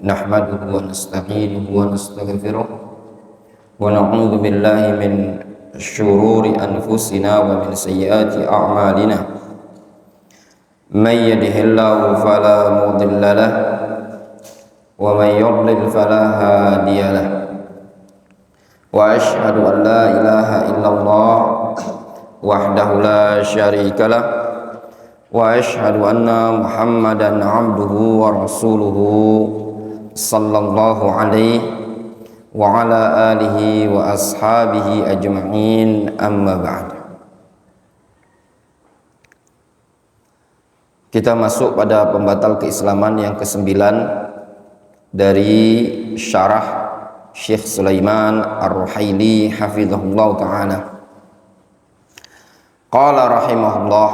nahmaduhu wa nasta'inuhu wa nastaghfiruh wa na'udzu billahi min syururi anfusina wa min sayyiati a'malina. May yahdihillahu fala mudilla lahu wa may yudlil fala hadiya lahu. Wa asyhadu an la ilaha illallah wahdahu la syarika lah wa asyhadu anna Muhammadan abduhu wa rasuluhu sallallahu alaihi wa ala alihi wa ashabihi ajma'in, amma ba'd. Kita masuk pada pembatal keislaman yang ke-9 dari syarah Syekh Sulaiman Ar-Ruhaili hafizahullah ta'ala. Qala rahimahullah,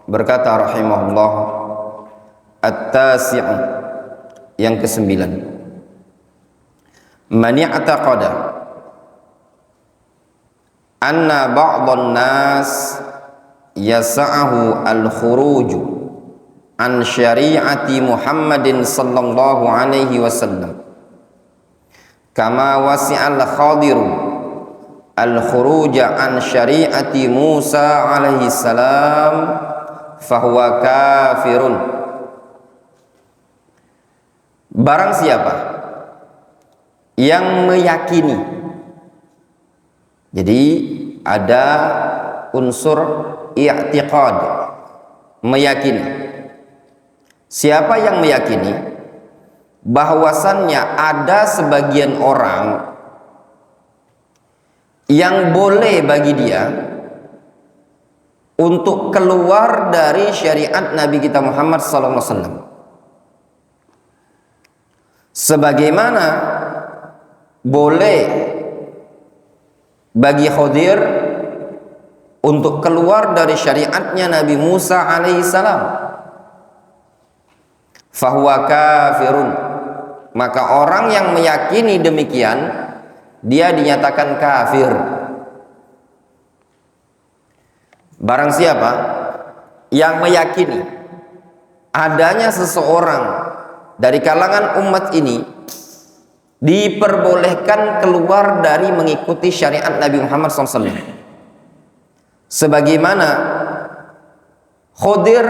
berkata rahimahullah, at-tasi'u, yang ke-9, man i'taqada anna ba'dhan nas yas'ahu al-khuruj an syari'ati Muhammadin sallallahu alaihi wasallam kama wasi'al khadiru al-khuruj an syari'ati Musa alaihi salam fahuwa kafirun. Barang siapa yang meyakini, jadi ada unsur i'tiqad, meyakini. Siapa yang meyakini bahwasannya ada sebagian orang yang boleh bagi dia untuk keluar dari syariat Nabi kita Muhammad sallallahu alaihi wasallam, sebagaimana boleh bagi Khadir untuk keluar dari syariatnya Nabi Musa alaihissalam, fahuwa kafirun, maka orang yang meyakini demikian dia dinyatakan kafir. Barang siapa yang meyakini adanya seseorang dari kalangan umat ini diperbolehkan keluar dari mengikuti syariat Nabi Muhammad SAW, sebagaimana Khadir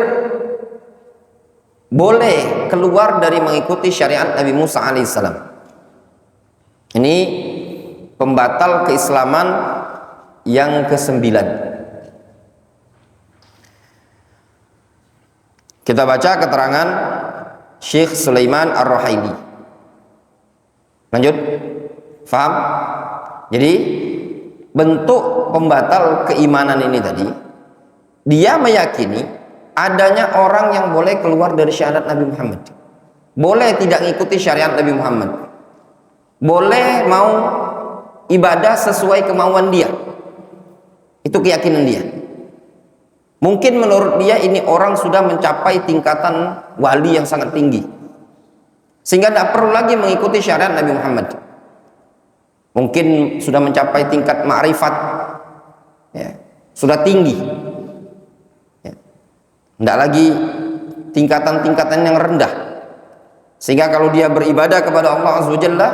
boleh keluar dari mengikuti syariat Nabi Musa alaihissalam. Ini pembatal keislaman yang ke-9. Kita baca keterangan Syekh Sulaiman Ar-Ruhaili. Lanjut, faham? Jadi bentuk pembatal keimanan ini tadi, dia meyakini adanya orang yang boleh keluar dari syariat Nabi Muhammad, boleh tidak mengikuti syariat Nabi Muhammad, boleh mau ibadah sesuai kemauan dia. Itu keyakinan dia. Mungkin menurut dia ini orang sudah mencapai tingkatan wali yang sangat tinggi, sehingga tidak perlu lagi mengikuti syariat Nabi Muhammad. Mungkin sudah mencapai tingkat ma'rifat, ya, sudah tinggi, ya. Tidak lagi tingkatan-tingkatan yang rendah, sehingga kalau dia beribadah kepada Allah Azza wa Jalla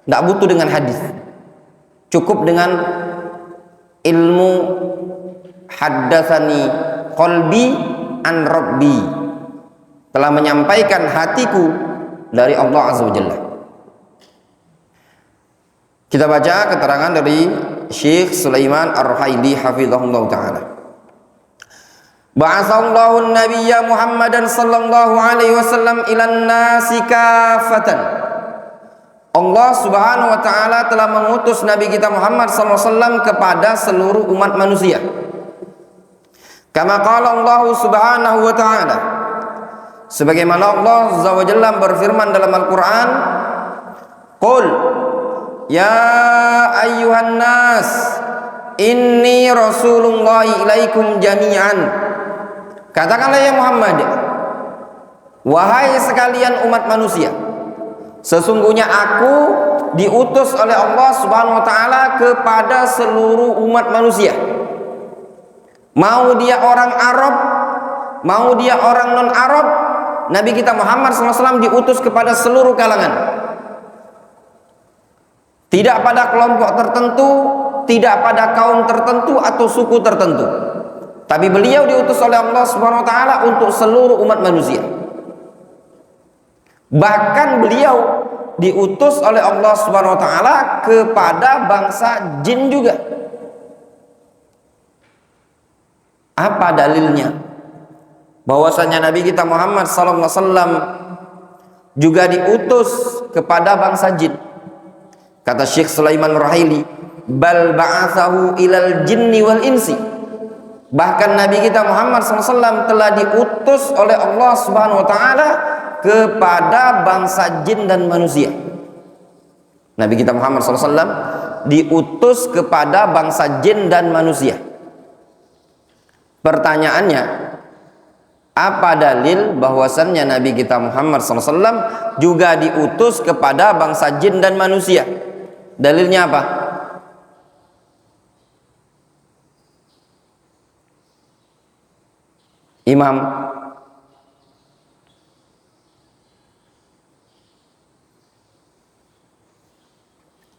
tidak butuh dengan hadis, cukup dengan ilmu haddatsani qalbi an rabbi, telah menyampaikan hatiku dari Allah Azza wa Jalla. Kita baca keterangan dari Syekh Sulaiman Ar-Ruhaili hafizahullah ta'ala. Ba'atsallahu an-nabiyya Muhammadan sallallahu alaihi wasallam ilan nasi kafatan. Allah Subhanahu wa taala telah mengutus Nabi kita Muhammad sallallahu alaihi wasallam kepada seluruh umat manusia. Kama qala Allah Subhanahu wa ta'ala, sebagaimana Allah Azza wa Jalla berfirman dalam Al-Qur'an, qul ya ayyuhan nas inni rasulullahi ilaikum jami'an. Katakanlah ya Muhammad, wahai sekalian umat manusia, sesungguhnya aku diutus oleh Allah Subhanahu wa taala kepada seluruh umat manusia. Mau dia orang Arab, mau dia orang non Arab, Nabi kita Muhammad SAW diutus kepada seluruh kalangan, tidak pada kelompok tertentu, tidak pada kaum tertentu atau suku tertentu, tapi beliau diutus oleh Allah Subhanahu wa taala untuk seluruh umat manusia. Bahkan beliau diutus oleh Allah Subhanahu wa taala kepada bangsa jin juga. Apa dalilnya bahwasanya Nabi kita Muhammad sallallahu alaihi wasallam juga diutus kepada bangsa jin? Kata Syekh Sulaiman Ar-Ruhaili, bal ba'atsahu ilal jinni wal insi. Bahkan Nabi kita Muhammad SAW telah diutus oleh Allah Subhanahu wa taala kepada bangsa jin dan manusia. Nabi kita Muhammad SAW diutus kepada bangsa jin dan manusia. Pertanyaannya, apa dalil bahwasannya Nabi kita Muhammad SAW juga diutus kepada bangsa jin dan manusia? Dalilnya apa? Imam.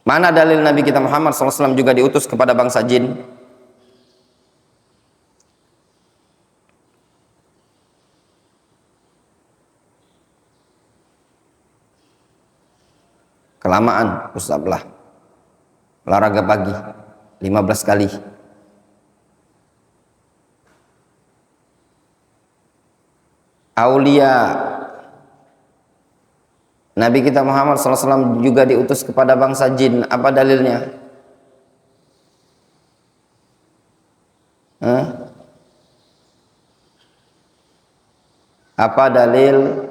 Mana dalil Nabi kita Muhammad SAW juga diutus kepada bangsa jin? Kelamaan, usaplah. Olahraga pagi 15 kali. Aulia, Nabi kita Muhammad SAW juga diutus kepada bangsa jin. Apa dalilnya? Apa dalil?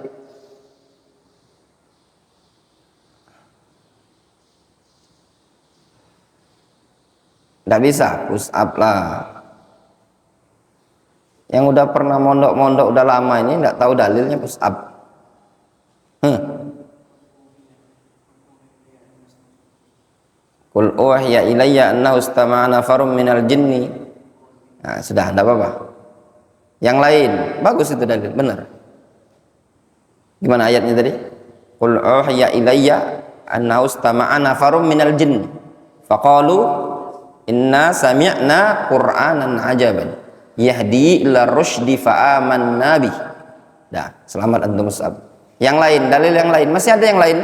Tidak bisa, push up lah. Yang udah pernah mondok-mondok udah lama ini tidak tahu dalilnya push up. Qul uhiya ilayya annahu istama'a nafarum minal jinni. Nah, sudah, tidak apa-apa. Yang lain, bagus itu dalil, benar. Gimana ayatnya tadi? Qul uhiya ilayya annahu istama'a nafarum minal jinni. Faqalu inna sami'na qur'anan ajaban yahdi ila rusydi fa'amanna bih. Dah, selamat antum musab. Yang lain, dalil yang lain, masih ada yang lain.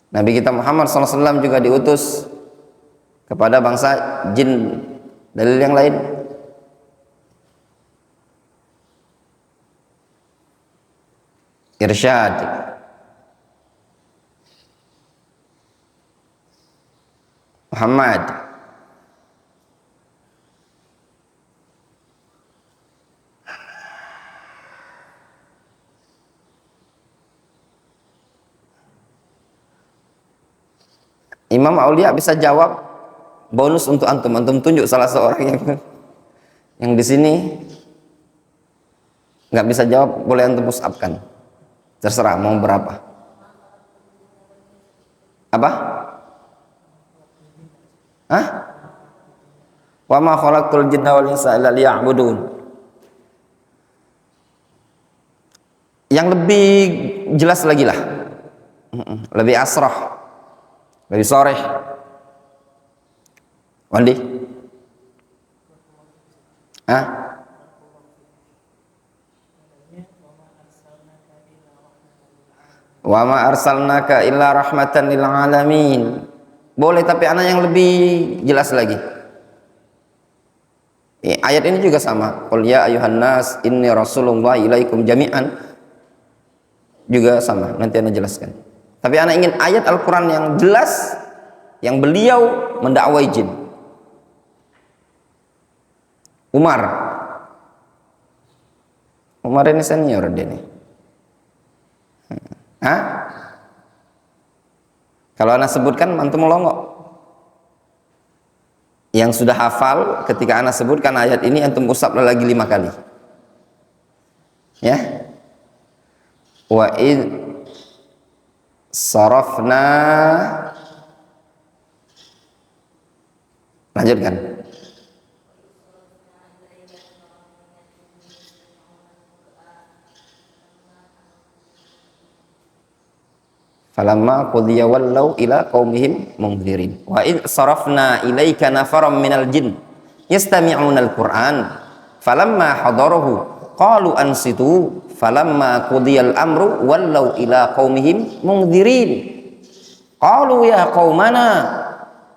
Nabi kita Muhammad SAW juga diutus kepada bangsa jin. Dalil yang lain? Irsyad. Muhammad. Imam Aulia bisa jawab, bonus untuk antum. Antum tunjuk salah seorang yang di sini nggak bisa jawab, boleh antum push up-kan. Terserah mau berapa. Apa? Hah? Wa ma khalaqtul jinna wal insa illa liya'budun. Yang lebih jelas lagi lah, lebih asrah, lebih soreh. Wandi? Hah? Wa ma arsalnaka illa rahmatan lil alamin. Boleh, tapi anak yang lebih jelas lagi. Ayat ini juga sama. Qul ya ayuhan nas inni rasulullah ilaikum jami'an. Juga sama, nanti anak jelaskan. Tapi anak ingin ayat Al-Quran yang jelas, yang beliau mendakwai jin. Umar ini senior dia nih. Hah? Kalau anak sebutkan antum melongok. Yang sudah hafal, ketika anak sebutkan ayat ini antum usap lagi 5 kali. Ya. Wa id sarafna, lanjutkan. Falamma qudiya wallaw ila qaumihim mundzirin. Wa id sarafna ilaika nafaram minal jin yastami'una al-Qur'an falamma hadarahu qalu ansitu falamma qudiyal amru wallaw ila qaumihim mundzirin. Qalu ya qaumana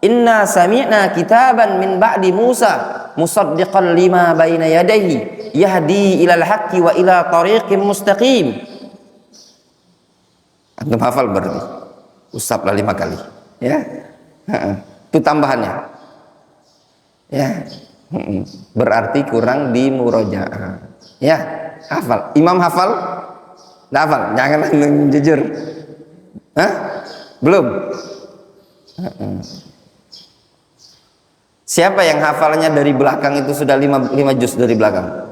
inna sami'na kitaban min ba'di Musa musaddiqan lima baina yadayhi yahdi ilal haqqi wa ila tariqim mustaqim. Antum hafal berarti usaplah 5 kali ya. Itu tambahannya ya. Berarti kurang di murojaah ya. Hafal, imam hafal? Nggak hafal? Jangan jujur. Hah? Belum? Siapa yang hafalnya dari belakang itu sudah 5 juz dari belakang?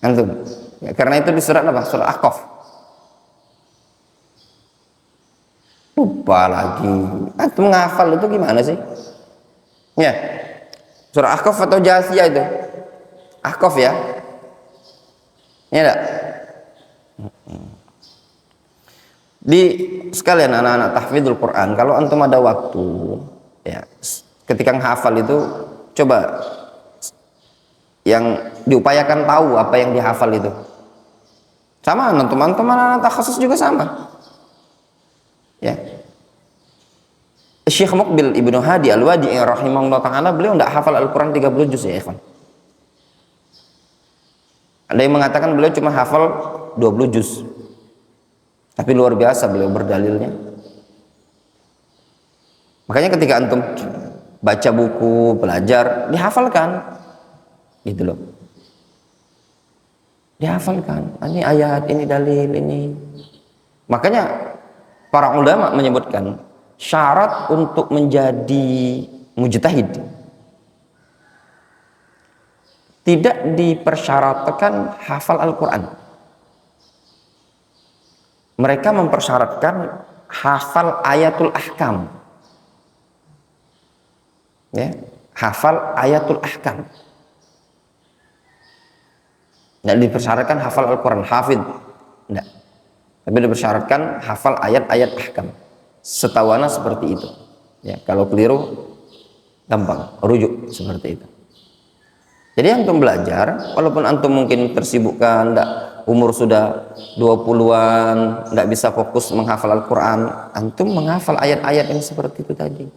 Antum ya, karena itu di surat apa? Surat Ahqaf. Lupa lagi. Antum ngafal itu gimana sih? Ya. Surah Ahqaf atau Jasiyah itu? Ahqaf ya. Ya enggak? Di sekalian anak-anak tahfidzul Quran, kalau antum ada waktu ya, ketika hafal itu coba yang diupayakan tahu apa yang dihafal itu. Sama teman-teman anak takhasus juga sama. Ya. Syekh Muqbil Ibnu Hadi Al-Wadi'i rahimahullah ta'ala, beliau tidak hafal Al-Quran 30 juz ya ikhwan. Ada yang mengatakan beliau cuma hafal 20 juz, tapi luar biasa beliau berdalilnya. Makanya ketika antum baca buku, belajar, dihafalkan gitu loh, dihafalkan. Ini ayat, ini dalil, ini. Makanya para ulama menyebutkan syarat untuk menjadi mujtahid tidak dipersyaratkan hafal Al-Quran. Mereka mempersyaratkan hafal ayatul ahkam ya, hafal ayatul ahkam. Tidak dipersyaratkan hafal Al-Quran, hafid tidak, tapi dipersyaratkan hafal ayat-ayat ahkam. Setawana seperti itu ya. Kalau keliru gampang rujuk seperti itu. Jadi antum belajar, walaupun antum mungkin tersibukkan, umur sudah 20-an, tidak bisa fokus menghafal Al-Quran, antum menghafal ayat-ayat yang seperti itu tadi.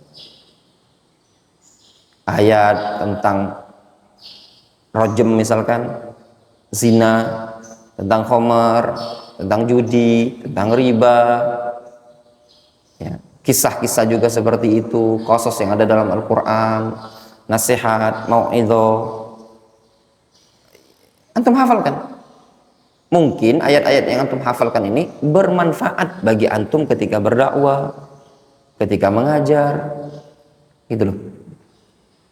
Ayat tentang rojem misalkan, zina, tentang khomer, tentang judi, tentang riba ya. Kisah-kisah juga seperti itu, qasas yang ada dalam Al-Quran, nasihat, mau'idhah, antum hafalkan. Mungkin ayat-ayat yang antum hafalkan ini bermanfaat bagi antum ketika berdakwah, ketika mengajar gitu loh.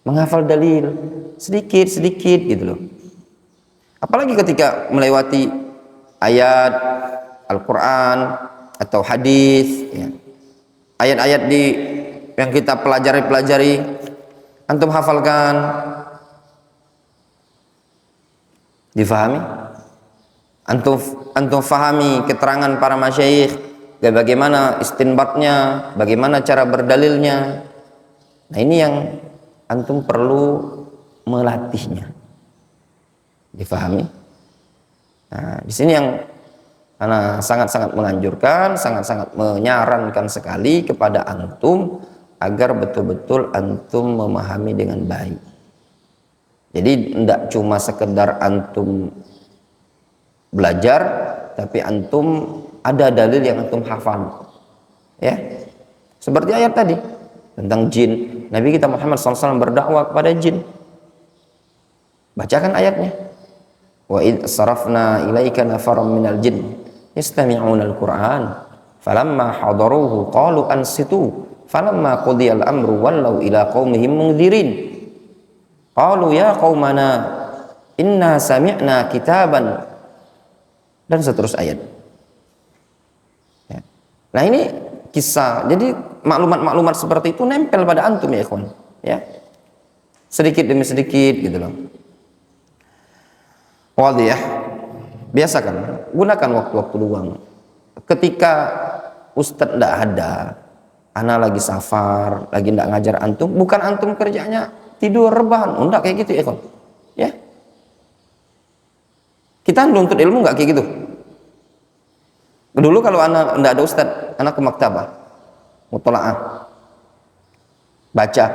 Menghafal dalil sedikit-sedikit gitu loh. Apalagi ketika melewati ayat Al-Quran atau hadis ya. Ayat-ayat yang kita pelajari antum hafalkan, difahami, antum fahami keterangan para masyayikh, bagaimana istinbatnya, bagaimana cara berdalilnya. Nah ini yang antum perlu melatihnya, difahami. Nah di sini yang Ana sangat-sangat menganjurkan, sangat-sangat menyarankan sekali kepada antum agar betul-betul antum memahami dengan baik. Jadi tidak cuma sekedar antum belajar, tapi antum ada dalil yang antum hafal. Ya, seperti ayat tadi tentang jin. Nabi kita Muhammad SAW berdakwah kepada jin. Bacakan ayatnya. Wa id sarafna ilaika nafaram minal jin yastami'una al-Qur'an falamma hadaruhu qalu ansitu falamma qudiyal amru wallaw ila qaumihim mundzirin qalu ya qaumana inna sami'na kitaban, dan seterusnya ayat ya. Nah ini kisah, jadi maklumat-maklumat seperti itu nempel pada antum ya ikhwan ya, sedikit demi sedikit gitu loh. Wadih ya, biasakan, gunakan waktu-waktu luang. Ketika Ustadz ndak ada, ana lagi safar, lagi ndak ngajar antum, bukan antum kerjanya tidur rebahan, enggak kayak gitu ya kon. Ya. Kita nuntut ilmu nggak kayak gitu. Dulu kalau ana ndak ada ustadz, ana ke maktabah, mutolaah, baca,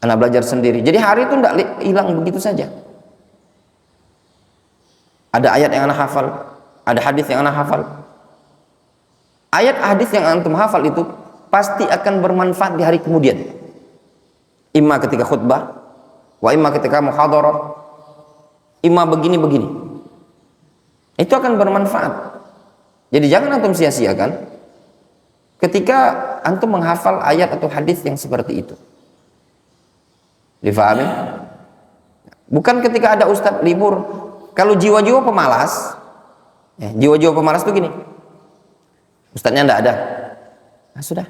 ana belajar sendiri. Jadi hari itu ndak hilang begitu saja. Ada ayat yang ana hafal, ada hadis yang ana hafal. Ayat hadis yang antum hafal itu pasti akan bermanfaat di hari kemudian. Imma ketika khutbah, wa imma ketika muhadharah, imma begini-begini. Itu akan bermanfaat. Jadi jangan antum sia-siakan ketika antum menghafal ayat atau hadis yang seperti itu. Difahami? Bukan ketika ada ustadz libur. Kalau jiwa-jiwa pemalas, ya, jiwa-jiwa pemalas itu gini, ustadznya ndak ada, nah, sudah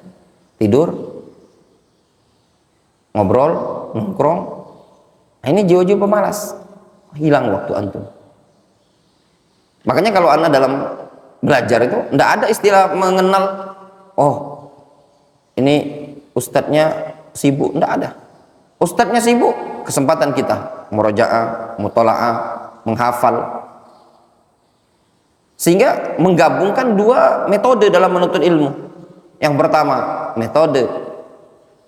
tidur, ngobrol, nongkrong. Nah, ini jiwa-jiwa pemalas, hilang waktu antum. Makanya kalau anda dalam belajar itu ndak ada istilah mengenal, oh ini ustadznya sibuk, ndak ada. Ustadznya sibuk, kesempatan kita murojaah, mutolaah, menghafal, sehingga menggabungkan dua metode dalam menuntut ilmu. Yang pertama metode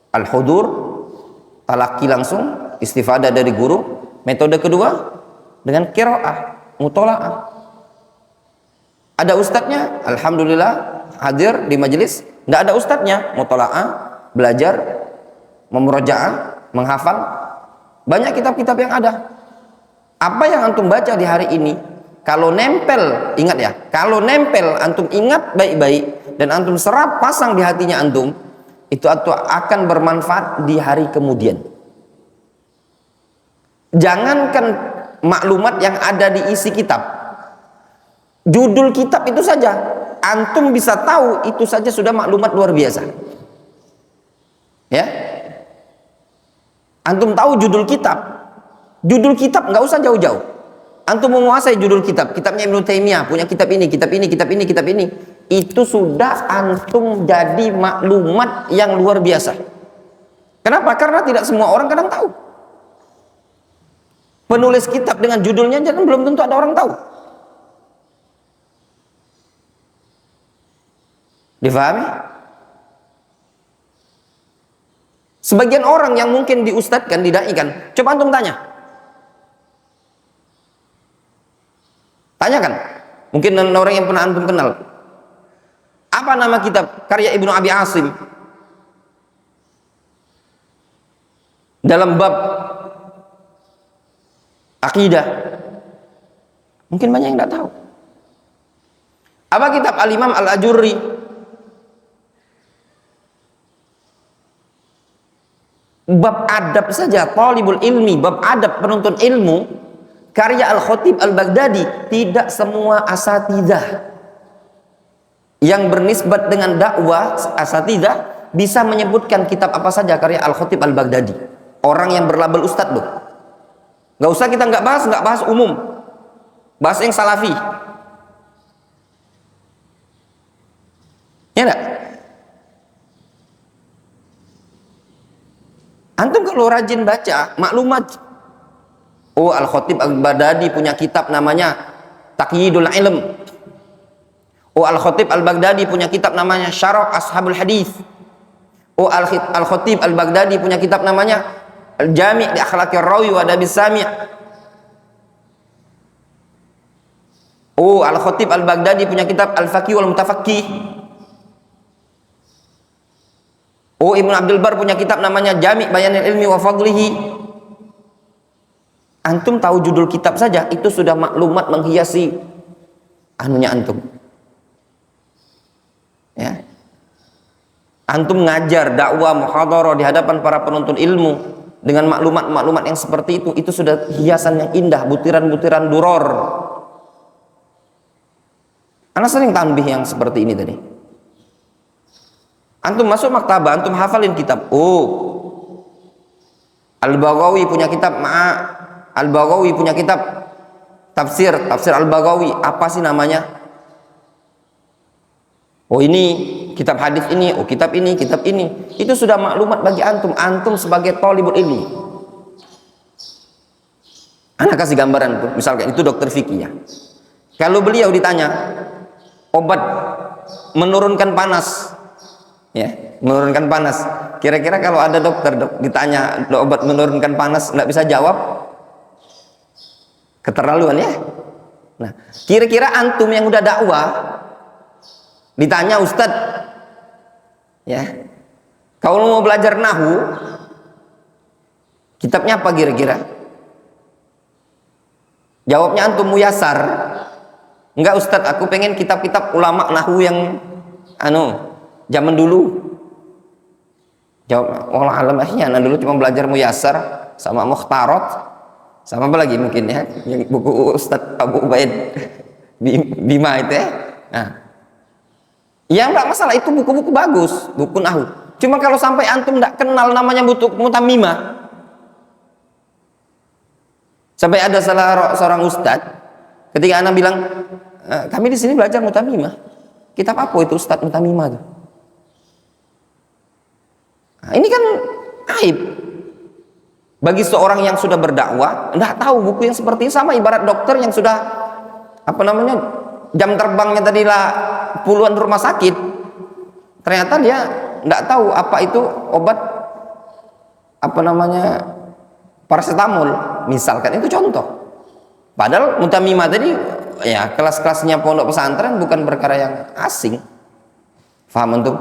al-hudur, talaki langsung, istifadah dari guru. Metode kedua dengan qiraah, mutolaah. Ada ustadznya, alhamdulillah hadir di majelis. Tidak ada ustadznya, mutolaah, belajar, memurojaah, menghafal. Banyak kitab-kitab yang ada. Apa yang antum baca di hari ini, kalau nempel, ingat ya, kalau nempel antum ingat baik-baik dan antum serap pasang di hatinya antum, itu akan bermanfaat di hari kemudian. Jangankan maklumat yang ada di isi kitab, judul kitab itu saja antum bisa tahu, itu saja sudah maklumat luar biasa. Ya, antum tahu judul kitab. Judul kitab nggak usah jauh-jauh. Antum menguasai judul kitab, kitabnya Ibnu Taimiyah, punya kitab ini, kitab ini, kitab ini, kitab ini. Itu sudah antum jadi maklumat yang luar biasa. Kenapa? Karena tidak semua orang kadang tahu. Penulis kitab dengan judulnya jangan belum tentu ada orang tahu. Difahami? Sebagian orang yang mungkin diustadkan, didaikan, coba antum tanya. Tanyakan, mungkin orang yang pernah antum kenal. Apa nama kitab karya Ibnu Abi Asim dalam bab akidah? Mungkin banyak yang tidak tahu. Apa kitab Al-Imam Al-Ajurri? Bab adab saja, talibul ilmi, bab adab penuntut ilmu. Karya Al-Khatib Al-Baghdadi, tidak semua asatidzah yang bernisbat dengan dakwah asatidzah bisa menyebutkan kitab apa saja karya Al-Khatib Al-Baghdadi. Orang yang berlabel ustadz loh. Nggak usah kita nggak bahas umum, bahas yang salafi. Ya enggak? Antum kalau rajin baca maklumat. Oh, Al-Khatib Al-Baghdadi punya kitab namanya Taqyidul Ilm. Oh, Al-Khatib Al-Baghdadi punya kitab namanya Syarah Ashabul Hadis. Oh, Al-Khatib Al-Baghdadi punya kitab namanya Al-Jami' li Akhlaqir Rawi wa Adabis Sami'. Oh, Al-Khatib Al-Baghdadi punya kitab Al-Faqih wal Mutafaqqih. Oh, Ibnu Abdul Bar punya kitab namanya Jami' Bayanil Ilmi wa Fadlihi. Antum tahu judul kitab saja itu sudah maklumat menghiasi anunya antum. Ya. Antum ngajar dakwah muhadharah di hadapan para penuntut ilmu dengan maklumat-maklumat yang seperti itu sudah hiasan yang indah, butiran-butiran duror. Ana sering tanbih yang seperti ini tadi. Antum masuk maktabah, antum hafalin kitab. Oh, Al-Baghawi punya kitab Al-Baghawi punya kitab tafsir Al-Baghawi. Apa sih namanya? Oh ini kitab hadis ini, oh kitab ini, kitab ini. Itu sudah maklumat bagi antum. Antum sebagai thalibul ilmi. Anak kasih gambaran tuh, misalkan itu dokter fikih ya. Kalau beliau ditanya obat menurunkan panas, ya, menurunkan panas. Kira-kira kalau ada dokter ditanya obat menurunkan panas, nggak bisa jawab, keterlaluan ya. Nah, kira-kira antum yang udah dakwah ditanya ustadz, ya, kalau mau belajar nahu, kitabnya apa kira-kira? Jawabnya antum muyasar. Enggak ustadz, aku pengen kitab-kitab ulama nahu yang zaman dulu. Jawab, wallah alam akhirnya dulu cuma belajar muyasar sama mukhtarat, sama apa lagi mungkin ya, yang buku Ustadz Abu Ubaid Bima itu ya. Nah, ya enggak masalah, itu buku-buku bagus, buku nahu. Cuma kalau sampai antum enggak kenal namanya buku mutamimah, sampai ada salah seorang ustadz ketika anak bilang, kami di sini belajar mutamimah, kitab apa itu Ustadz mutamimah tuh? Nah, ini kan aib bagi seorang yang sudah berdakwah, enggak tahu buku yang seperti ini. Sama ibarat dokter yang sudah jam terbangnya tadi lah puluhan rumah sakit, ternyata dia enggak tahu apa itu obat paracetamol misalkan, itu contoh. Padahal mutamimah tadi ya kelas-kelasnya pondok pesantren, bukan perkara yang asing. Faham antum?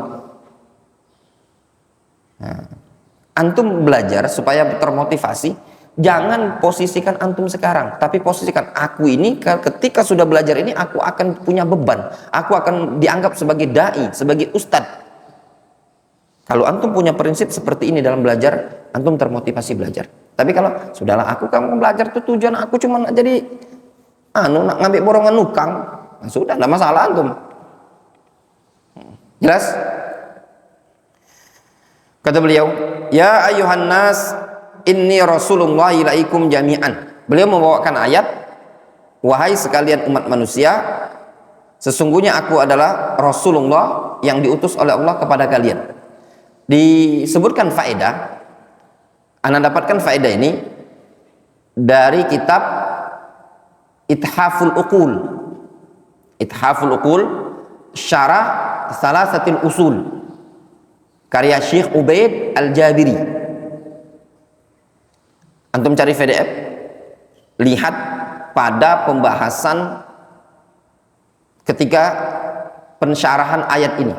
Nah, antum belajar supaya termotivasi. Jangan posisikan antum sekarang, tapi posisikan aku ini ketika sudah belajar ini, aku akan punya beban, aku akan dianggap sebagai dai, sebagai ustadz. Kalau antum punya prinsip seperti ini dalam belajar, antum termotivasi belajar. Tapi kalau sudahlah, kamu belajar tuh tujuan aku cuma jadi nak ngambil borongan nukang, nah, sudah, enggak masalah antum. Jelas? Kata beliau, ya ayuhan nas inni rasulullah ilaikum jami'an. Beliau membawakan ayat, wahai sekalian umat manusia, sesungguhnya aku adalah Rasulullah yang diutus oleh Allah kepada kalian. Disebutkan faedah, Anda dapatkan faedah ini dari kitab Ithaful Uqul. Ithaful Uqul Syarah Salasatil Usul, karya Syekh Ubaid Al-Jabiri. Antum cari PDF, lihat pada pembahasan ketika pensyarahan ayat ini.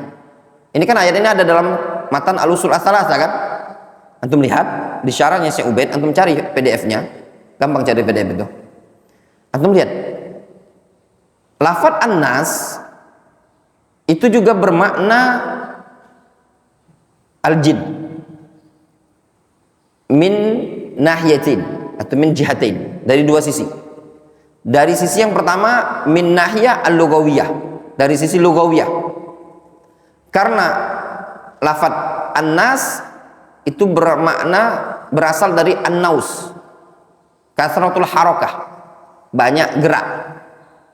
Ini kan ayat ini ada dalam matan Al-Usul Ats-Tsalatsa kan? Antum lihat di syarahnya Syekh Ubaid, antum cari PDF-nya, gampang cari PDF itu. Antum lihat, lafadz an-nas itu juga bermakna al-jin min nahyatin atau min jihatin, dari dua sisi. Dari sisi yang pertama min nahyah al-lugawiyah, dari sisi lugawiyah, karena lafadz an-nas itu bermakna berasal dari an-naus, kasratul harakah, banyak gerak.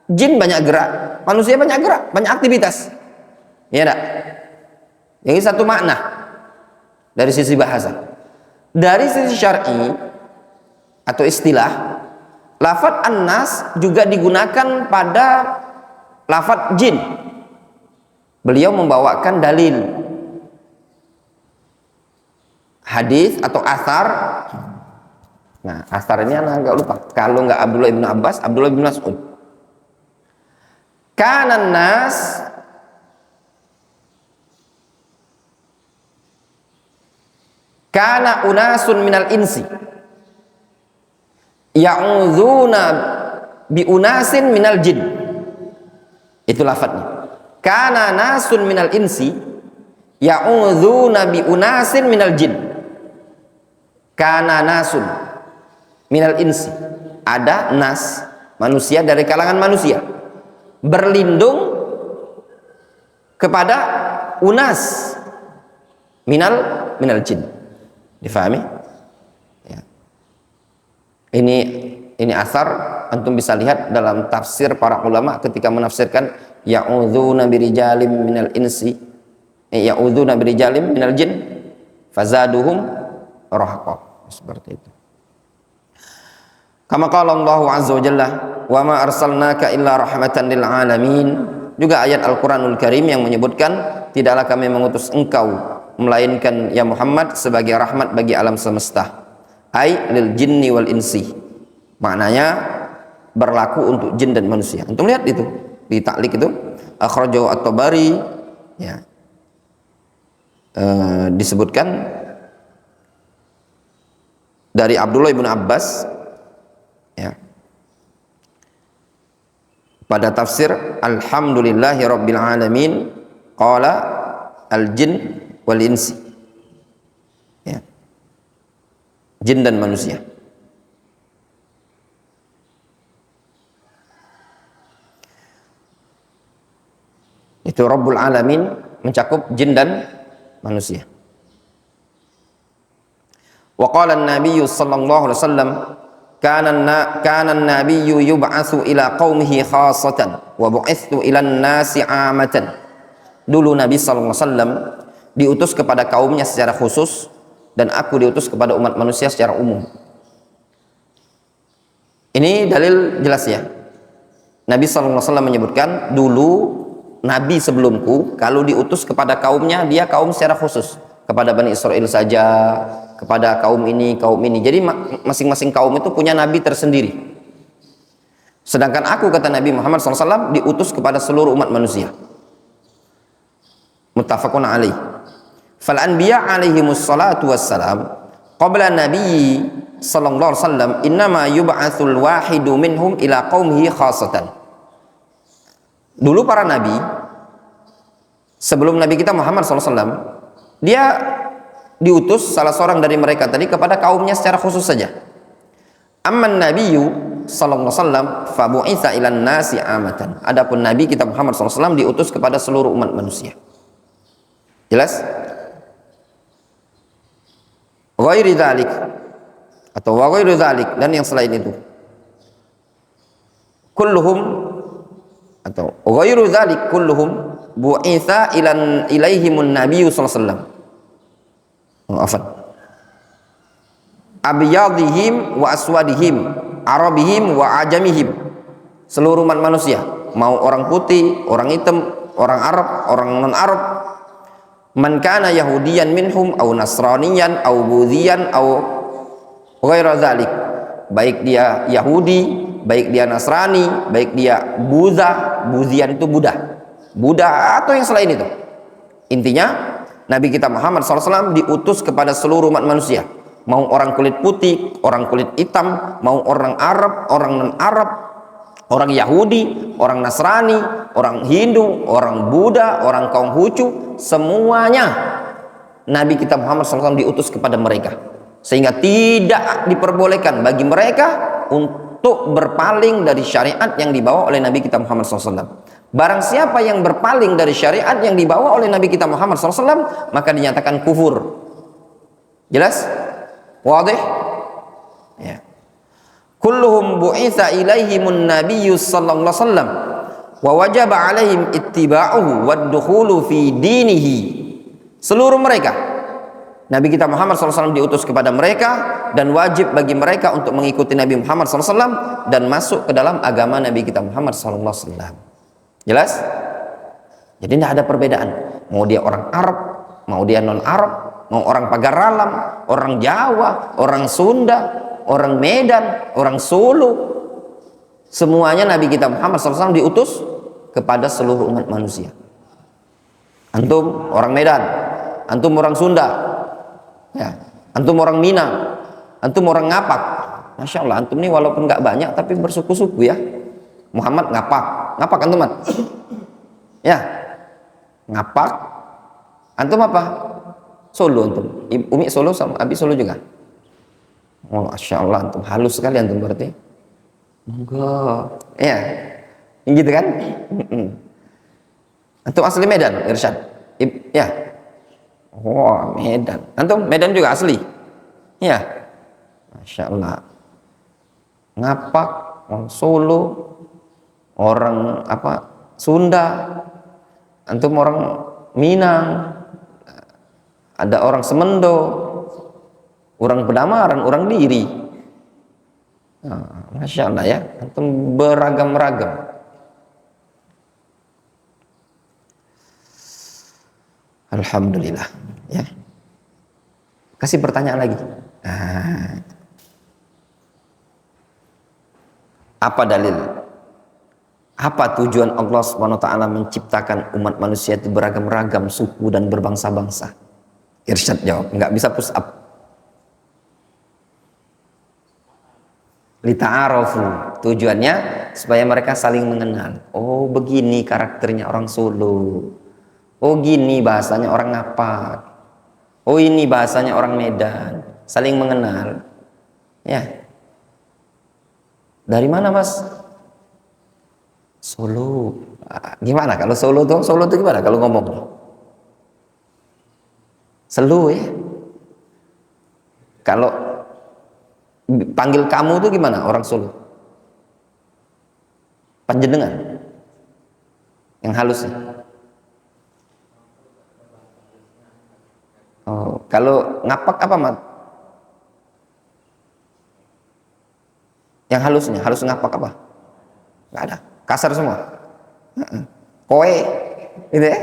Jin banyak gerak, manusia banyak gerak, banyak aktivitas, ya enggak? Ini satu makna dari sisi bahasa. Dari sisi syar'i atau istilah, lafadz an-nas juga digunakan pada lafadz jin. Beliau membawakan dalil hadis atau asar. Nah, asar ini anak agak lupa. Kalau nggak Abdullah bin Abbas, Abdullah bin Mas'ud. Kanan nas kana unasun minal insi ya'udzuna bi unasin minal jin. Itu lafadznya. Kana nasun minal insi ya'udzuna bi unasin minal jin. Kana nasun minal insi, ada nas, manusia dari kalangan manusia, berlindung kepada unas minal jin. Difahami? Ya. Ini ini asar, antum bisa lihat dalam tafsir para ulama ketika menafsirkan ya'udzuna birijalim minal insi, ya'udzuna birijalim minal jin fazaduhum rahaqa, seperti itu. Kama qala Allah azza wa jalla wa ma arsalnaka illa rahmatan lil alamin. Juga ayat Al-Qur'anul Karim yang menyebutkan tidaklah kami mengutus engkau melainkan ya Muhammad sebagai rahmat bagi alam semesta. Ai lil jinni wal insi. Maknanya berlaku untuk jin dan manusia. Antum lihat itu di taklik itu akhrajahu at-Tabari ya. Disebutkan dari Abdullah bin Abbas ya, pada tafsir alhamdulillahi rabbil alamin qala al jin wal insi ya, jin dan manusia. Itu Rabbul Alamin mencakup jin dan manusia. Wa qala an-nabiy sallallahu alaihi wasallam kana an-nabiy yub'atsu ila qaumihi khassatan wa bu'itsu ila an-nasi 'amatan. Dulu Nabi sallallahu alaihi wasallam diutus kepada kaumnya secara khusus dan aku diutus kepada umat manusia secara umum. Ini dalil jelas ya. Nabi sallallahu alaihi wasallam menyebutkan dulu Nabi sebelumku kalau diutus kepada kaumnya dia kaum secara khusus, kepada Bani Israel saja, kepada kaum ini, kaum ini. Jadi masing-masing kaum itu punya nabi tersendiri. Sedangkan aku, kata Nabi Muhammad SAW, diutus kepada seluruh umat manusia. Muttafaqun alaih. Fal anbiya alaihimus salatu wassalam qabla nabi sallallahu alaihi wasallam innama yub'atsul wahidu minhum ila qaumihi khassatan. Dulu para nabi sebelum Nabi kita Muhammad SAW, dia diutus salah seorang dari mereka tadi kepada kaumnya secara khusus saja. Amman nabiyyu sallallahu alaihi wasallam fa bu'itsa ilan nasi amatan. Adapun Nabi kita Muhammad SAW diutus kepada seluruh umat manusia. Jelas? Ghairi dzalik atau wa ghairu dzalik, dan yang selain itu. Kulluhum atau ghairu dzalik kulluhum bu'itsa ilaihimun nabiyyu sallallahu alaihi wasallam. Afan. Abyadihim wa aswadihim, arabihim wa ajamihim. Seluruh umat manusia, mau orang putih, orang hitam, orang Arab, orang non-Arab. Man kana yahudiyan minhum au nasraniyan au budziyan au ghairu dzalik. Baik dia Yahudi, baik dia Nasrani, baik dia Buddha, Budzian itu Buddha atau yang selain itu. Intinya Nabi kita Muhammad SAW diutus kepada seluruh umat manusia, mau orang kulit putih, orang kulit hitam, mau orang Arab, orang non-Arab, orang Yahudi, orang Nasrani, orang Hindu, orang Buddha, orang kaum Hucu, semuanya Nabi kita Muhammad SAW diutus kepada mereka, sehingga tidak diperbolehkan bagi mereka untuk berpaling dari syariat yang dibawa oleh Nabi kita Muhammad SAW. Barang siapa yang berpaling dari syariat yang dibawa oleh Nabi kita Muhammad SAW, maka dinyatakan kufur. Jelas? Wadih? Ya. Kulluhum bu'itsa ilaihimun nabiyyu sallallahu alaihi wasallam wa wajaba alaihim ittiba'uhu wad-dukhulu fi dinihi. Seluruh mereka Nabi kita Muhammad SAW diutus kepada mereka dan wajib bagi mereka untuk mengikuti Nabi Muhammad SAW dan masuk ke dalam agama Nabi kita Muhammad SAW. Jelas? Jadi tidak ada perbedaan. Mau dia orang Arab, mau dia non-Arab, mau orang Pagaralam, orang Jawa, orang Sunda, orang Medan, orang Solo, semuanya Nabi kita Muhammad SAW diutus kepada seluruh umat manusia. Antum orang Medan, antum orang Sunda, ya, antum orang Minang, antum orang Ngapak. Masya Allah, antum ini walaupun nggak banyak tapi bersuku-suku ya. Muhammad Ngapak antum mat? Ya, Ngapak. Antum apa? Solo antum. Umi Solo sama Abi Solo juga. Oh, Masya Allah, antum halus sekali antum berarti. Enggak. Ya, gitu kan? Antum asli Medan, Irsyad. Ya. Wah, Medan. Antum Medan juga asli? Ya. Masya Allah. Ngapak, orang Solo, orang Sunda, antum orang Minang, ada orang Semendo, orang Pedamaran, orang Diri. Nah, Masya Allah ya, antum beragam-ragam. Alhamdulillah ya. Kasih pertanyaan lagi. Apa dalil? Apa tujuan Allah SWT menciptakan umat manusia itu beragam-ragam suku dan berbangsa-bangsa? Irsyad jawab, nggak bisa push up. Lita'arafu, tujuannya supaya mereka saling mengenal. Oh, begini karakternya orang Solo. Oh, gini bahasanya orang Ngapak. Oh, ini bahasanya orang Medan. Saling mengenal. Ya. Dari mana, Mas? Solo. Gimana kalau Solo tuh? Solo tuh gimana kalau ngomong? Selu ya. Kalau panggil kamu tuh gimana orang Solo? Panjenengan. Yang halusnya. Oh, kalau Ngapak apa, Mat? Yang halusnya, halus Ngapak apa? Nggak ada, kasar semua. Kowe, gitu ya.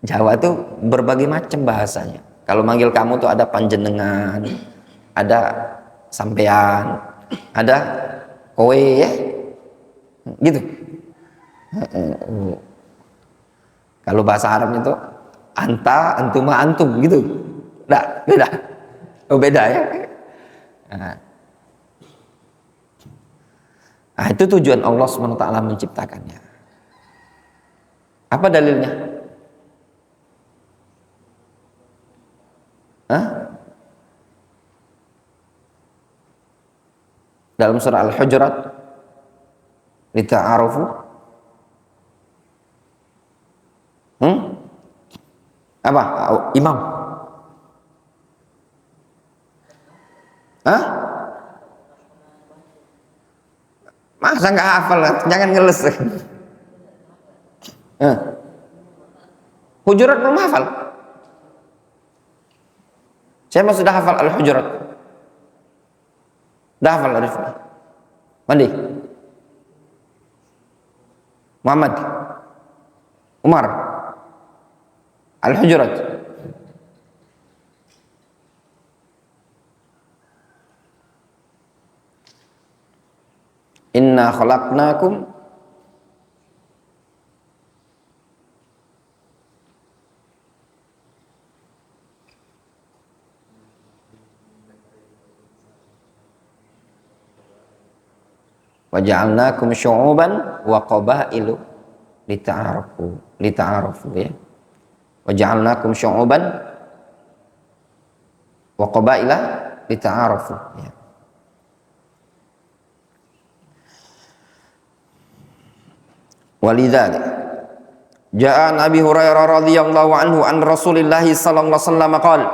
Jawa tuh berbagai macam bahasanya. Kalau manggil kamu tuh ada panjenengan, ada sampean, ada kowe ya, gitu. Kalau bahasa Arabnya tuh anta, antuma, antum gitu. Nah, beda. Oh, beda ya. Nah, itu tujuan Allah SWT menciptakannya. Apa dalilnya? Dalam surah Al-Hujurat, lita'arufu. Apa? Imam? Masa nggak hafal? Jangan ngeles. Hujurat belum hafal? Saya mah sudah hafal Al-Hujurat. Sudah hafal Arif. Mandi. Muhammad. Umar. Al-Hujurat. Inna khalaqnakum wa ja'alnakum syu'uban wa qabailu lita'arafu ya. Wa ja'alnakum syu'uban wa qabaila lita'arafu ya. Walidzalik ja'a Abi Hurairah radhiyallahu anhu an Rasulillah sallallahu alaihi wasallam qala.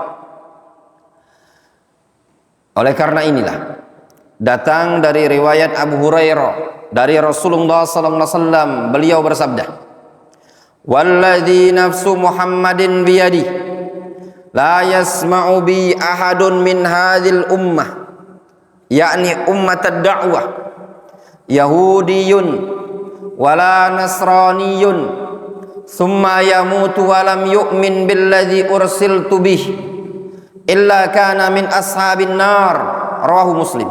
Oleh karena inilah datang dari riwayat Abu Hurairah dari Rasulullah sallallahu alaihi wasallam, beliau bersabda, "Walladzi nafsu Muhammadin biyadi la yasma'u bi ahadun min hadhil ummah," yakni ummatad da'wah, Yahudiyun wala nasraniyun thumma yamutu walam yu'min billadzi ursiltu bih illa kana min ashabin nar. Rawahu Muslim.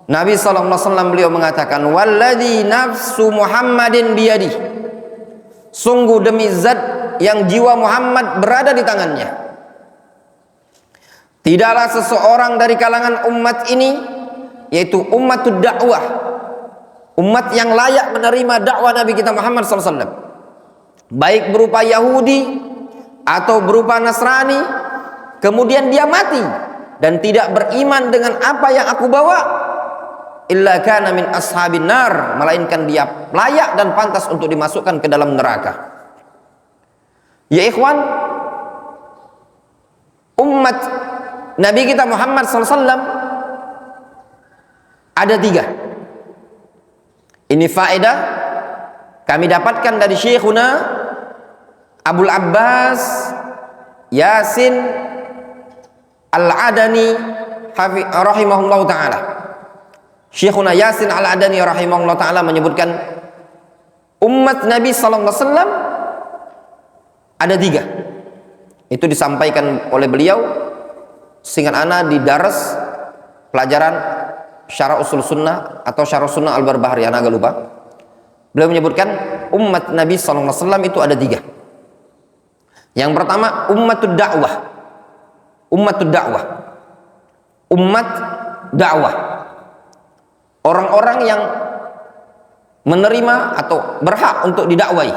Nabi SAW beliau mengatakan, walladzi nafsu Muhammadin biyadi, sungguh demi zat yang jiwa Muhammad berada di tangannya, tidaklah seseorang dari kalangan umat ini, yaitu ummatud dakwah, umat yang layak menerima dakwah Nabi kita Muhammad SAW, baik berupa Yahudi atau berupa Nasrani, kemudian dia mati dan tidak beriman dengan apa yang aku bawa, illa kana min ashabin nar, melainkan dia layak dan pantas untuk dimasukkan ke dalam neraka. Ya ikhwan, umat Nabi kita Muhammad SAW Ada 3. Ini faedah kami dapatkan dari Syekhuna Abul Abbas Yasin Al-Adani rahimahullah ta'ala. Syekhuna Yasin Al-Adani rahimahullah ta'ala menyebutkan umat Nabi sallallahu alaihi wasallam ada 3. Itu disampaikan oleh beliau singkat ana di daras pelajaran Syarah Usul Sunnah atau Syarah Sunnah Al-Barbahari, ana agak lupa. Beliau menyebutkan umat Nabi sallallahu alaihi wasallam itu ada 3. Yang pertama ummatud dakwah. Ummatud dakwah. Umat dakwah. Orang-orang yang menerima atau berhak untuk didakwai,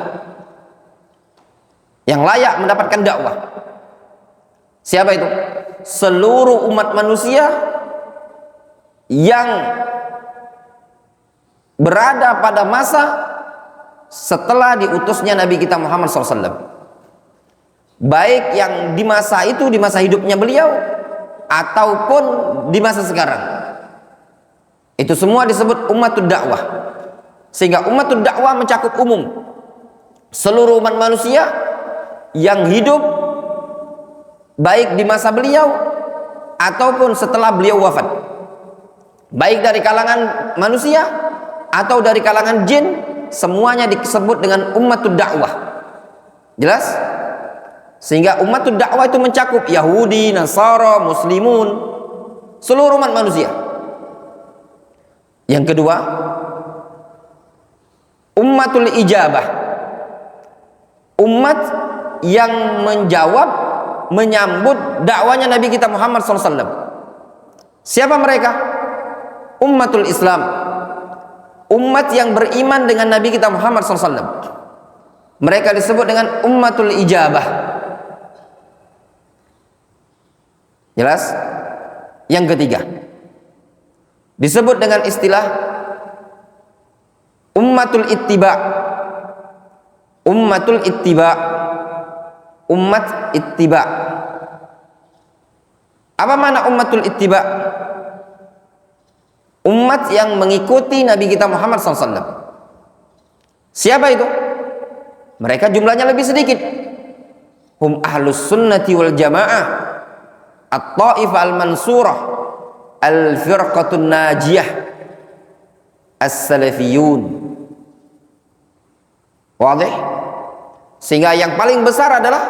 yang layak mendapatkan dakwah. Siapa itu? Seluruh umat manusia yang berada pada masa setelah diutusnya Nabi kita Muhammad SAW, baik yang di masa itu, di masa hidupnya beliau, ataupun di masa sekarang. Itu semua disebut ummatud dakwah. Sehingga ummatud dakwah mencakup umum seluruh umat manusia yang hidup baik di masa beliau ataupun setelah beliau wafat, baik dari kalangan manusia atau dari kalangan jin, semuanya disebut dengan ummatud dakwah. Jelas? Sehingga ummatud dakwah itu mencakup Yahudi, Nasara, Muslimun, seluruh umat manusia. Yang kedua, ummatul ijabah, umat yang menjawab, menyambut dakwanya Nabi kita Muhammad SAW. Siapa mereka? Ummatul Islam, umat yang beriman dengan Nabi kita Muhammad SAW. Mereka disebut dengan ummatul ijabah. Jelas? Yang ketiga disebut dengan istilah ummatul ittiba. Ummatul ittiba, umat ittiba. Apa makna ummatul ittiba? Umat yang mengikuti Nabi kita Muhammad SAW. Siapa itu? Mereka jumlahnya lebih sedikit. Hum ahlus sunnati wal jamaah, at-ta'ifah al-mansurah, al-firqatun najiyah, as-salafiyun. Wadih? Sehingga yang paling besar adalah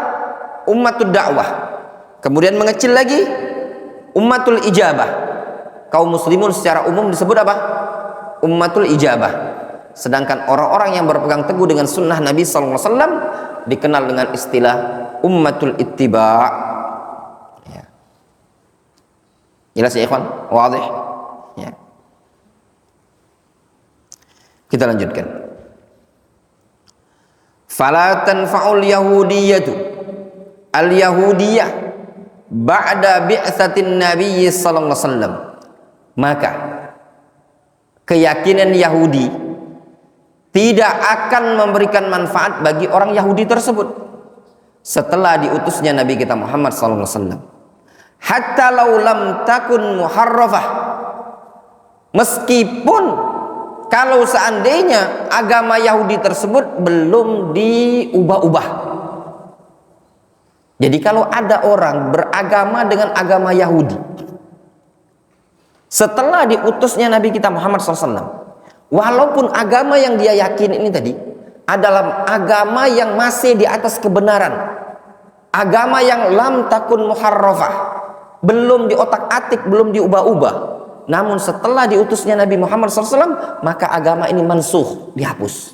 ummatud dakwah. Kemudian mengecil lagi ummatul ijabah. Kaum muslimun secara umum disebut apa? Ummatul ijabah. Sedangkan orang-orang yang berpegang teguh dengan sunnah Nabi SAW dikenal dengan istilah ummatul ittiba'. Ya. Jelas ya ikhwan? Wadih? Ya. Kita lanjutkan. Fala tanfa'ul yahudiyyatu al-yahudiyyah ba'da bi'tsatin Nabi sallallahu alaihi wasallam. Maka keyakinan Yahudi tidak akan memberikan manfaat bagi orang Yahudi tersebut setelah diutusnya Nabi kita Muhammad sallallahu alaihi wasallam. Hatta law lam takun muharrafah, meskipun kalau seandainya agama Yahudi tersebut belum diubah-ubah. Jadi kalau ada orang beragama dengan agama Yahudi setelah diutusnya Nabi kita Muhammad SAW, walaupun agama yang dia yakin ini tadi adalah agama yang masih di atas kebenaran, agama yang lam takun muharrafah, belum diotak-atik, belum diubah-ubah, namun setelah diutusnya Nabi Muhammad SAW, maka agama ini mansuh, dihapus.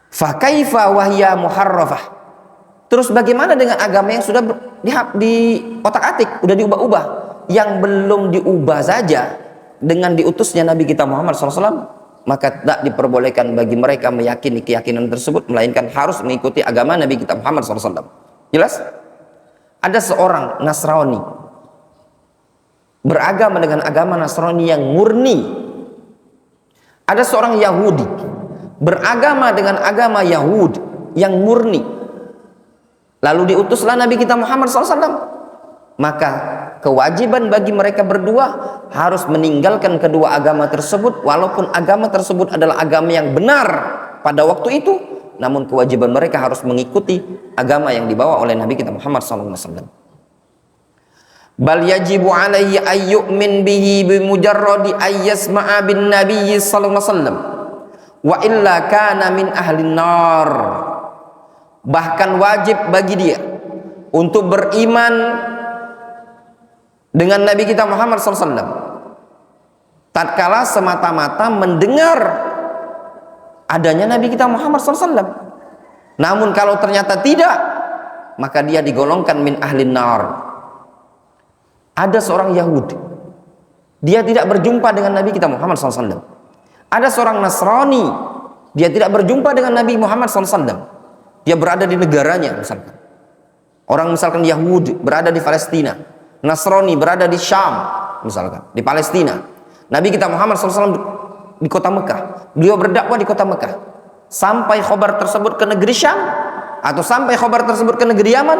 Fakaifa wahya muharrafah. Terus bagaimana dengan agama yang sudah di otak-atik, sudah diubah-ubah, yang belum diubah saja dengan diutusnya Nabi kita Muhammad SAW, maka tidak diperbolehkan bagi mereka meyakini keyakinan tersebut, melainkan harus mengikuti agama Nabi kita Muhammad SAW. Jelas? Ada seorang Nasrani beragama dengan agama Nasrani yang murni. Ada seorang Yahudi beragama dengan agama Yahudi yang murni. Lalu diutuslah Nabi kita Muhammad SAW. maka kewajiban bagi mereka berdua harus meninggalkan kedua agama tersebut, walaupun agama tersebut adalah agama yang benar pada waktu itu, namun kewajiban mereka harus mengikuti agama yang dibawa oleh Nabi kita Muhammad SAW. Bal yajibu alaihi ayyu'min bihi bimujarradi ayyasma'a bin Nabi SAW, wa illa kana min ahlin nar. Bahkan wajib bagi dia untuk beriman dengan Nabi kita Muhammad SAW tatkala semata-mata mendengar adanya Nabi kita Muhammad SAW. Namun kalau ternyata tidak, maka dia digolongkan min ahlin nar. Ada seorang Yahudi, dia tidak berjumpa dengan Nabi kita Muhammad SAW. Ada seorang Nasrani, dia tidak berjumpa dengan Nabi Muhammad SAW. Dia berada di negaranya, misalkan orang misalkan Yahudi berada di Palestina, Nasrani berada di Syam, misalkan di Palestina. Nabi kita Muhammad SAW di kota Mekah, beliau berdakwah di kota Mekah. Sampai khobar tersebut ke negeri Syam atau sampai khobar tersebut ke negeri Yaman,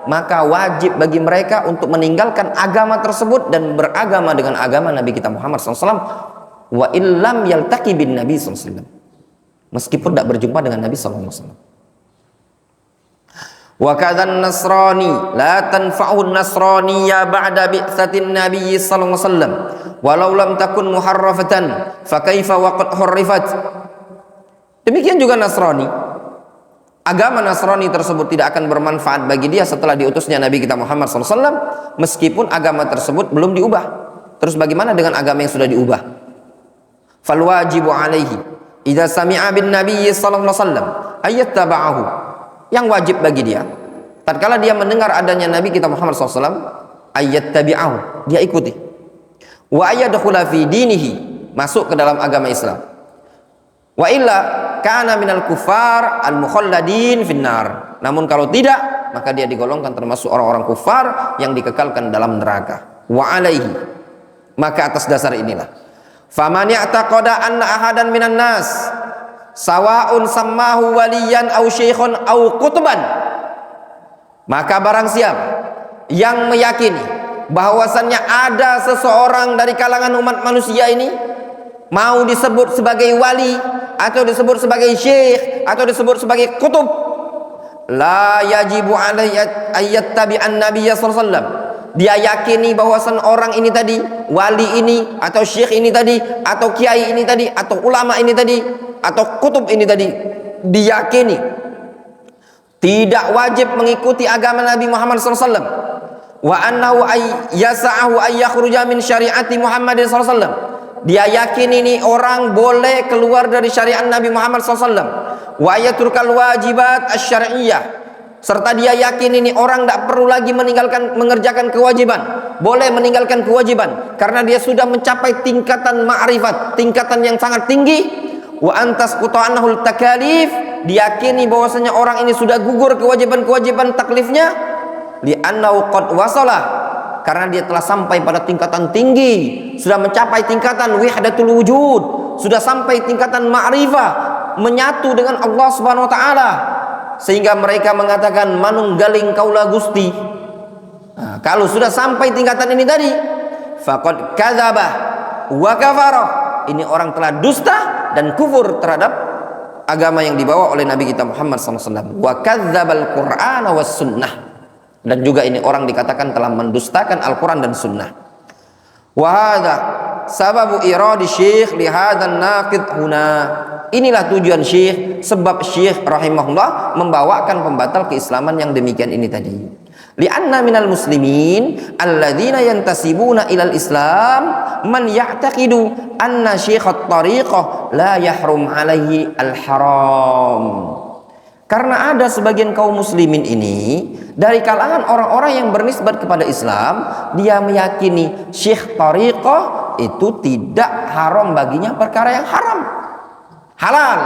maka wajib bagi mereka untuk meninggalkan agama tersebut dan beragama dengan agama Nabi kita Muhammad SAW. Wa illam yaltaqi bin Nabi SAW, meskipun tidak berjumpa dengan Nabi SAW. Wa kadzan nasrani la tanfa'u nasraniyya ba'da bi'tsatin Nabi sallallahu alaihi wasallam walau lam takun muharrafatan fa kaifa wa qad hurrifat. Demikian juga Nasrani, agama Nasrani tersebut tidak akan bermanfaat bagi dia setelah diutusnya Nabi kita Muhammad SAW, meskipun agama tersebut belum diubah. Terus bagaimana dengan agama yang sudah diubah? Fal wajibu alaihi idza sami'a bin Nabi sallallahu alaihi wasallam ayattaba'ahu. Yang wajib bagi dia tatkala dia mendengar adanya Nabi kita Muhammad SAW, ayyattabi'ahu, dia ikuti. Wa ayyadkhula fi dinihi, masuk ke dalam agama Islam. Wa illa kana minal kufar al mukhalladin finnar. Namun kalau tidak, maka dia digolongkan termasuk orang-orang kufar yang dikekalkan dalam neraka. Wa alaihi, maka atas dasar inilah faman ya'taqada anna ahadan minan nas sawa'un sammahu waliyan aw syekhon aw kutuban, maka barang siapa yang meyakini bahwasannya ada seseorang dari kalangan umat manusia ini, mau disebut sebagai wali atau disebut sebagai syekh atau disebut sebagai kutub, la yajibu alaihi ayyattabi'an nabiyya sallallahu alaihi wasallam, dia yakini bahwasan orang ini tadi, wali ini atau syekh ini tadi atau kiai ini tadi atau ulama ini tadi atau kutub ini tadi, diyakini tidak wajib mengikuti agama Nabi Muhammad SAW. Wa annahu yasa'ahu ay yakhruja min syariati Muhammadin SAW, dia yakin ini orang boleh keluar dari syariat Nabi Muhammad SAW. Wa yatrukal wajibat asy-syar'iyyah, serta dia yakin ini orang tidak perlu lagi mengerjakan kewajiban, boleh meninggalkan kewajiban karena dia sudah mencapai tingkatan ma'rifat, tingkatan yang sangat tinggi. Wa antas quta'anahul takalif, diyakini bahwasanya orang ini sudah gugur kewajiban-kewajiban taklifnya, li'annahu qad wasala, karena dia telah sampai pada tingkatan tinggi, sudah mencapai tingkatan wahdatul wujud, sudah sampai tingkatan ma'rifah, menyatu dengan Allah Subhanahu wa taala, sehingga mereka mengatakan manunggaling kaula Gusti. Nah, kalau sudah sampai tingkatan ini tadi, faqad kadzaba wa kafara, ini orang telah dusta dan kufur terhadap agama yang dibawa oleh Nabi kita Muhammad SAW. Wa kadzdzabal Qur'ana was sunnah, dan juga ini orang dikatakan telah mendustakan Al-Quran dan Sunnah. Wa hadza sababu iradi syekh li hadzal naqid huna, inilah tujuan syekh, sebab syekh rahimahullah membawakan pembatal keislaman yang demikian ini tadi. Li'anna minal muslimin alladzina yantasibuna ilal islam man ya'taqidu anna syekhat tariqah la yahrum alaihi al-haram. Karena ada sebagian kaum muslimin ini dari kalangan orang-orang yang bernisbat kepada Islam, dia meyakini syekh tariqah itu tidak haram baginya perkara yang haram, halal.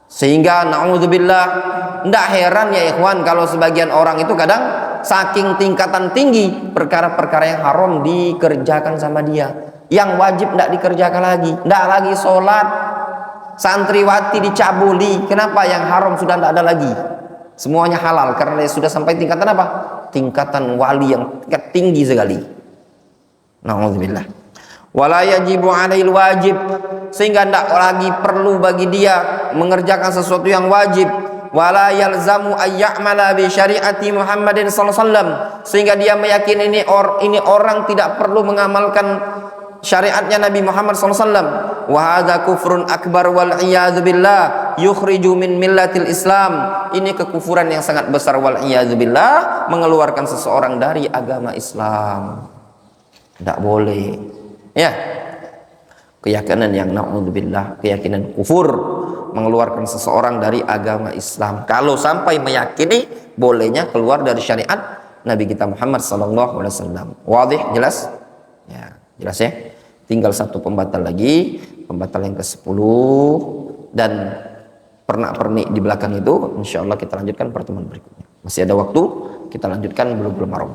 Sehingga na'udzubillah, tidak heran ya ikhwan kalau sebagian orang itu kadang saking tingkatan tinggi, perkara-perkara yang haram dikerjakan sama dia, yang wajib tidak dikerjakan lagi, tidak lagi sholat, santriwati dicabuli. Kenapa? Yang haram sudah tidak ada lagi, semuanya halal karena dia sudah sampai tingkatan apa? tingkatan wali yang tingkat tinggi sekali. Nauzubillah. Wala yajibu 'alail wajib, sehingga tidak lagi perlu bagi dia mengerjakan sesuatu yang wajib. Wala yalzamu ayya'mala bi syariati Muhammadin sallallahu alaihi wasallam, sehingga dia meyakini ini orang tidak perlu mengamalkan syariatnya Nabi Muhammad SAW. Wa hadza kufrun akbar wal iyadzu billah yukhriju min millatil Islam. Ini kekufuran yang sangat besar, wal iyadzu billah, mengeluarkan seseorang dari agama Islam. Tidak boleh. Ya. Keyakinan yang naudzubillah, keyakinan kufur, mengeluarkan seseorang dari agama Islam. Kalau sampai meyakini bolehnya keluar dari syariat Nabi kita Muhammad sallallahu alaihi wasallam. Wadih, jelas? Ya, jelas ya. Tinggal satu pembatal lagi, pembatal yang ke-10, dan pernak-pernik di belakang itu insyaallah kita lanjutkan pertemuan berikutnya. Masih ada waktu, kita lanjutkan belum malam.